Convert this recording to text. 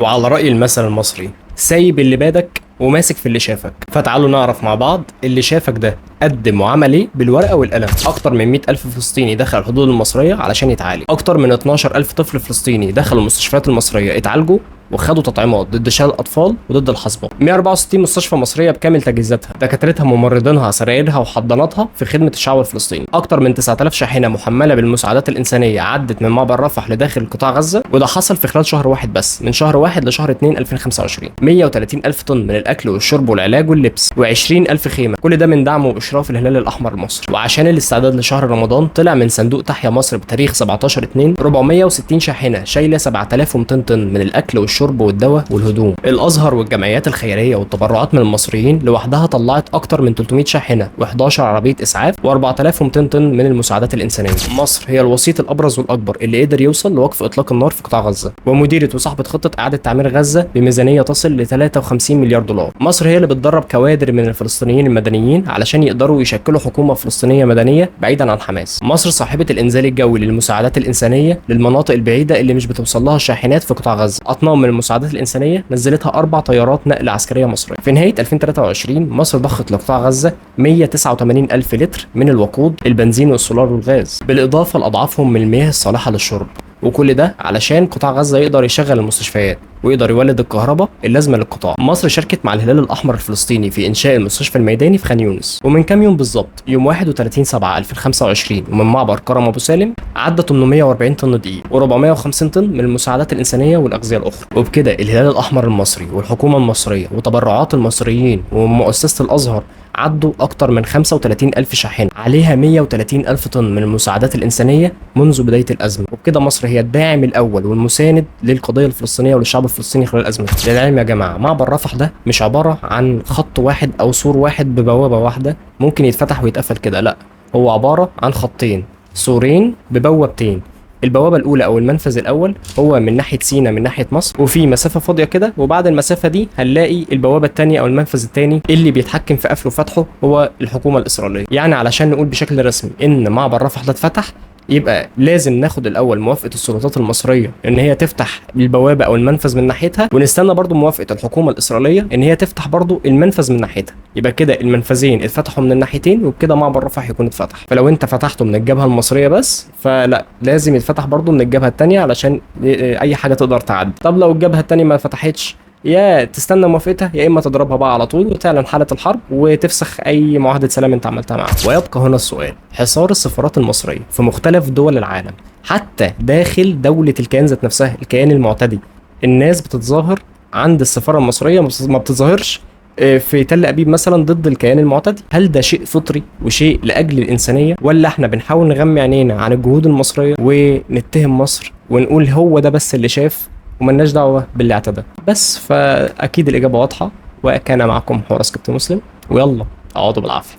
وعلى رأي المثل المصري، سايب اللي بادك وماسك في اللي شافك. فتعالوا نعرف مع بعض اللي شافك ده قدم وعمل ايه بالورقه والقلم. اكتر من 100,000 فلسطيني دخل الحدود المصريه علشان يتعالج. اكتر من 12,000 طفل فلسطيني دخلوا المستشفيات المصريه اتعالجوا وخدوا تطعيمات ضد شلل الاطفال وضد الحصبه. 164 مستشفى مصريه بكامل تجهيزاتها، دكاترتها ممرضينها سرايرها وحضاناتها في خدمه الشعب الفلسطيني. اكتر من 9,000 شاحنه محمله بالمساعدات الانسانيه عدت من معبر رفح لداخل قطاع غزه، وده حصل في خلال شهر واحد بس، من شهر 1 لشهر 2 2025. 130,000 طن من الاكل والشرب والعلاج واللبس، و20,000 خيمه، كل ده من دعم واشراف الهلال الاحمر المصري. وعشان الاستعداد لشهر رمضان طلع من صندوق تحيا مصر بتاريخ 17/2 460 شاحنه شايله 7,200 طن من الاكل والشرب والدواء والهدوم. الازهر والجمعيات الخيريه والتبرعات من المصريين لوحدها طلعت اكتر من 300 شاحنه و11 عربيه اسعاف و4,200 طن من المساعدات الانسانيه. مصر هي الوسيط الابرز والاكبر اللي قدر يوصل لوقف اطلاق النار في قطاع غزه، ومديره وصاحبه خطه اعاده تعمير غزه بميزانيه تصل ل 53 مليار دولار. مصر هي اللي بتدرب كوادر من الفلسطينيين المدنيين علشان يقدروا يشكلوا حكومه فلسطينيه مدنيه بعيدا عن حماس. مصر صاحبه الانزال الجوي للمساعدات الانسانيه للمناطق البعيده اللي مش بتوصل لها الشاحنات في قطاع غزه. اطنان من المساعدات الانسانيه نزلتها 4 طيارات نقل عسكريه مصريه. في نهايه 2023 مصر ضخت لقطاع غزه 189 الف لتر من الوقود، البنزين والسولار والغاز، بالاضافه لاضعافهم من المياه الصالحه للشرب. وكل ده علشان قطاع غزه يقدر يشغل المستشفيات ويقدر يولد الكهرباء اللازمه للقطاع. مصر شاركت مع الهلال الاحمر الفلسطيني في انشاء المستشفى الميداني في خان يونس، ومن كام يوم بالظبط يوم 31/7/2025 ومن معبر كرم ابو سالم عدى 840 طن دقيق و450 طن من المساعدات الانسانيه والاغذيه الاخرى. وبكده الهلال الاحمر المصري والحكومه المصريه وتبرعات المصريين ومؤسسه الازهر عدوا أكتر من 35 ألف شاحنة عليها 130 ألف طن من المساعدات الإنسانية منذ بداية الأزمة. وبكده مصر هي الداعم الأول والمساند للقضية الفلسطينية وللشعب الفلسطيني خلال الأزمة. للعلم يا جماعة، معبر رفح ده مش عبارة عن خط واحد أو سور واحد ببوابة واحدة ممكن يتفتح ويتقفل كده، لأ، هو عبارة عن خطين، سورين ببوابتين. البوابه الاولى او المنفذ الاول هو من ناحيه سينا من ناحيه مصر، وفي مسافه فاضيه كده، وبعد المسافه دي هنلاقي البوابه الثانيه او المنفذ الثاني اللي بيتحكم في قفله وفتحه هو الحكومه الاسرائيليه. يعني علشان نقول بشكل رسمي ان معبر رفح ده اتفتح، يبقى لازم ناخد الاول موافقه السلطات المصريه ان هي تفتح البوابه او المنفذ من ناحيتها، ونستنى برضو موافقه الحكومه الاسرائيليه ان هي تفتح برضو المنفذ من ناحيتها. يبقى كده المنفذين اتفتحوا من الناحيتين، وبكده معبر رفح يكون اتفتح. فلو انت فتحته من الجبهه المصريه بس، فلا، لازم يتفتح برضو من الجبهه الثانيه علشان اي حاجه تقدر تعدي. طب لو الجبهه الثانيه ما فتحتش، يا تستنى موافقتها يا اما تضربها بقى على طول وتعلن حاله الحرب وتفسخ اي معاهده سلام انت عملتها معاها. ويبقى هنا السؤال: حصار السفارات المصريه في مختلف دول العالم حتى داخل دوله الكيان ذات نفسها، الكيان المعتدي، الناس بتتظاهر عند السفاره المصريه ما بتتظاهرش في تل ابيب مثلا ضد الكيان المعتدي. هل ده شيء فطري وشيء لاجل الانسانيه، ولا احنا بنحاول نغمي عينينا عن الجهود المصريه ونتهم مصر ونقول هو ده بس اللي شاف وملناش دعوه باللي اعتدى بس؟ فاكيد الاجابه واضحه. وكان معكم حوار سكريبت مسلم، ويلا اقعدوا بالعافيه.